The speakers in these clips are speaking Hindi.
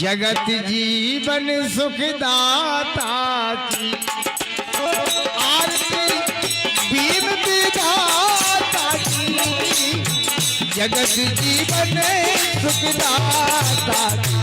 जगत जीवन सुखदाता की आरती भीम विधाता की, जगत जीवन सुखदाता की।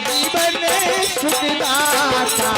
जीवन सुखदाता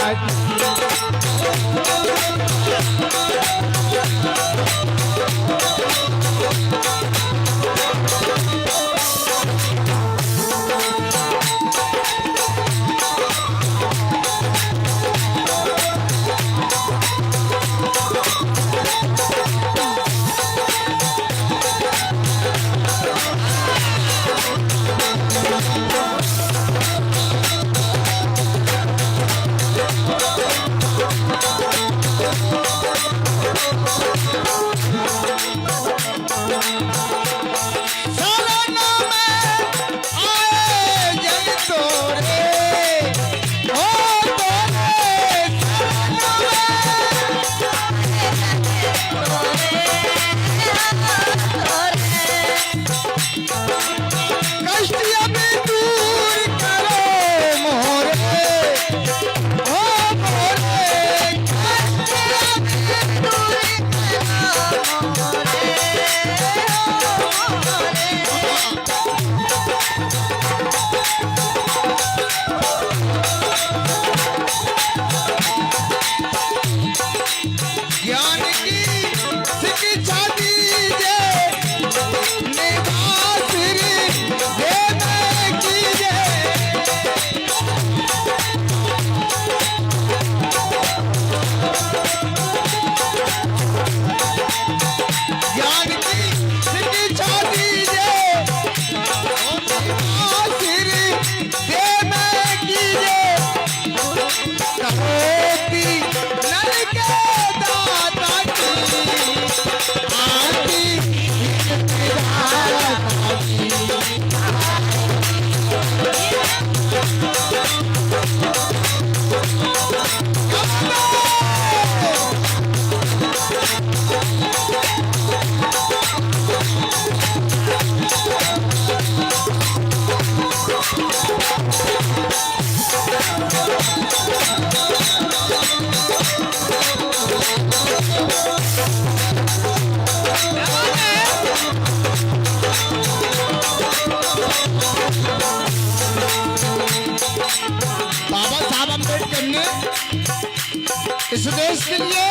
इस देश के लिए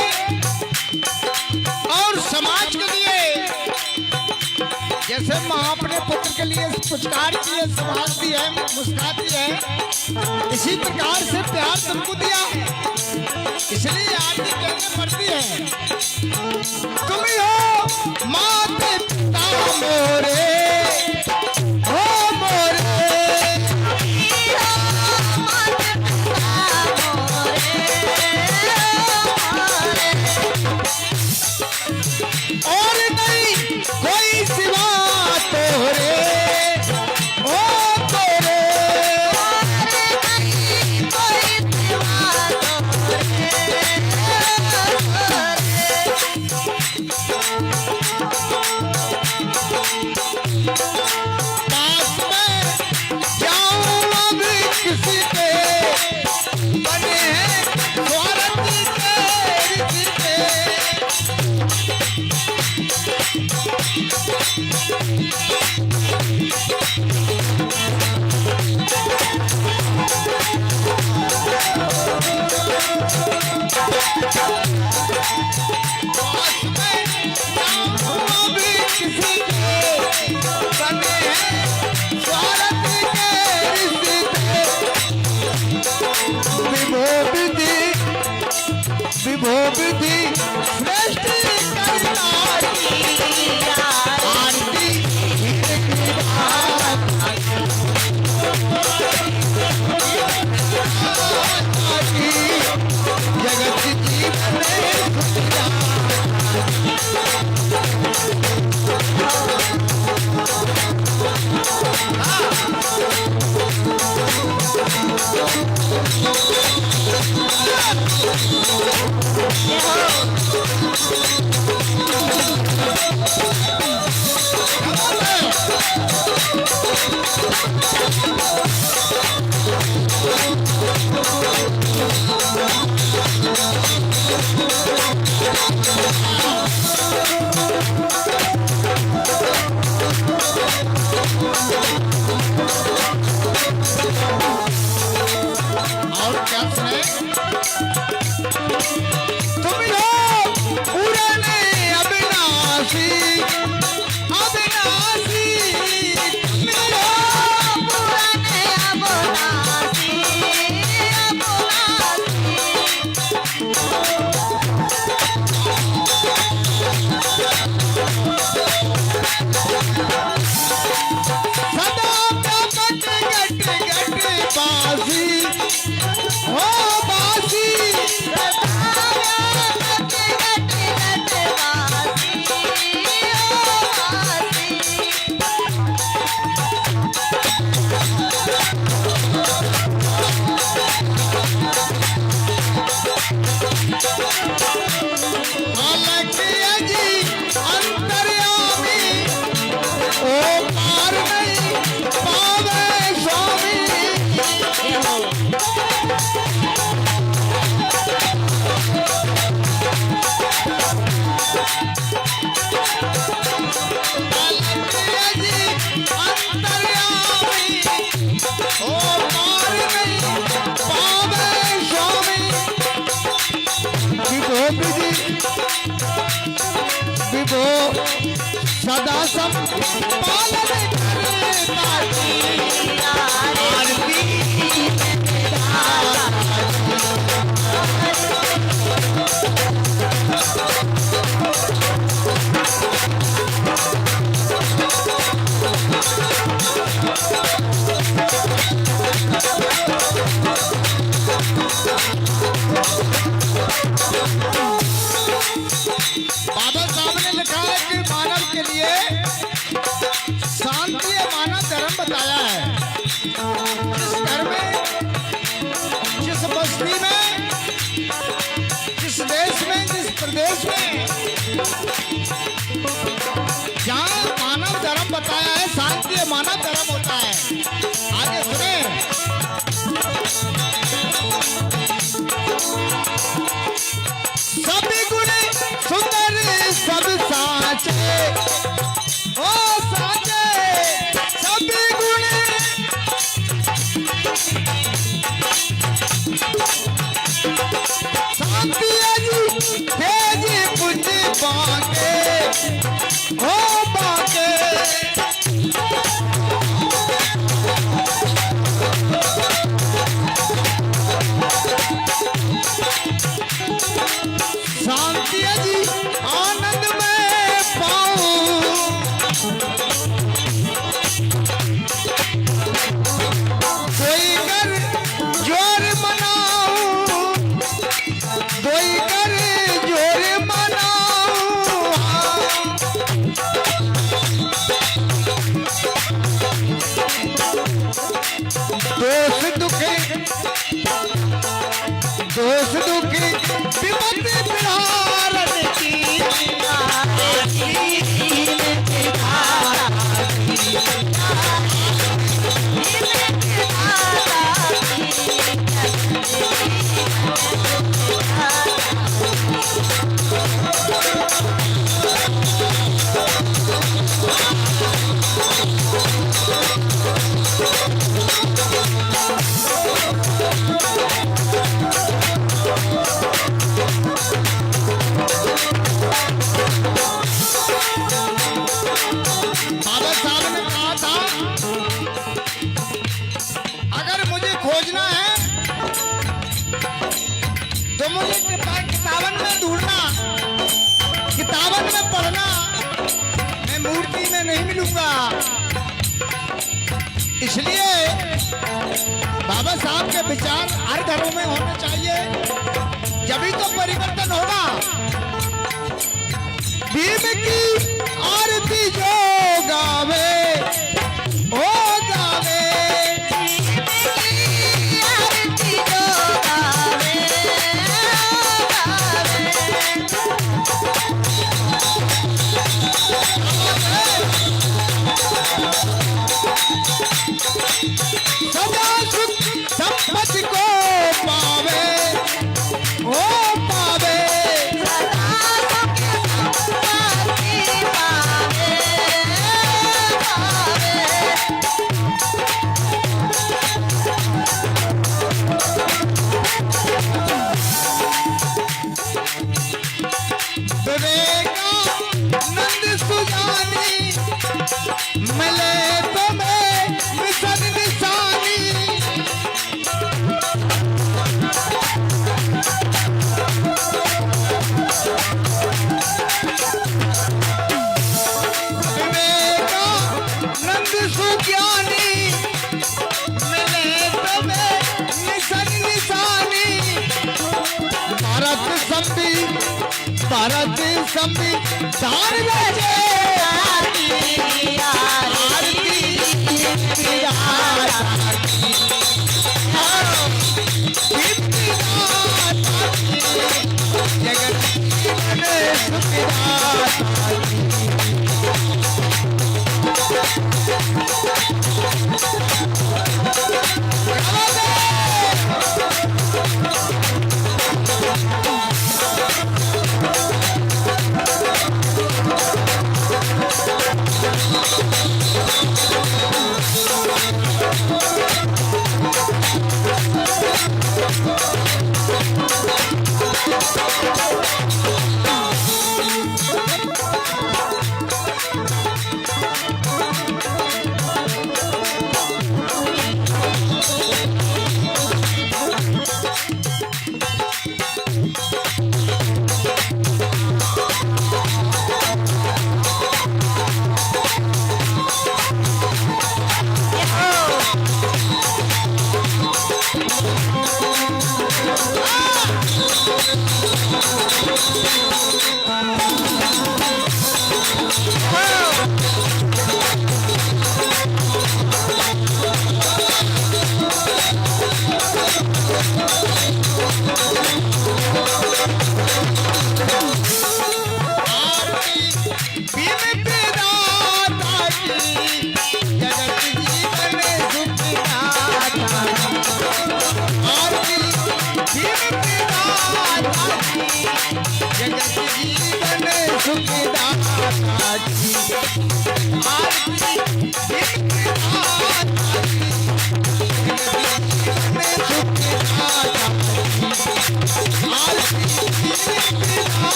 और समाज के लिए, जैसे माँ अपने पुत्र के लिए पुचकार की है, समाज दी है, मुस्कुराती है, इसी प्रकार से प्यार तुमको दिया है। इसलिए आज ये कहने पड़ती है, तुम ही हो माते पिता मोरे, हो मोरे और नहीं कोई सिवा तोरे, ओ तोरे कोई सिवा पास में जाऊं अब किसी के बने हैं स्वार्थ के रिश्ते। विभो विधि सृष्टि करता की आरती पार नहीं पावे स्वामी। विभो सदा संपालन करता आरती बाबा साहब ने लिखा है कि मानव के लिए शांति मानव धर्म बताया है। जिस घर में, जिस बस्ती में, जिस देश में, जिस प्रदेश में जहाँ मानव धर्म बताया है, शांति मानव धर्म होता है। आगे सुने। सभी गुण सुंदर सब साचे, ओ साचे सभी गुण शांति तेज पुंज बाके, ओ बाके शांति जी आनंद में पाऊं। कोई कर जोर मनाऊं, कोई कर जोर मनाऊं। दोष दुखे, दोष दुखी विपद बिहारन की बाबा साहब ने कहा था अगर मुझे खोजना है तो मुझे किताबन में ढूंढना, किताबन में पढ़ना, मैं मूर्ति में नहीं मिलूंगा। इसलिए बाबा साहब के विचार हर घरों में होने चाहिए, जभी तो परिवर्तन होगा। भीम की आरती जो गावे, ओ गावे आरती जो गावे, सदा सुख संपत्ति को पावे, ओ पावे विवेकानंद सुजानी मिले तुम्हें मिशन निशानी। विवेकानंद सुज्ञानी मिले तुम्हें मिशन निशानी। भारत संविधान बजे आरती आरती जगत जीवन सुखदाता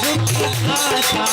झुकी खाता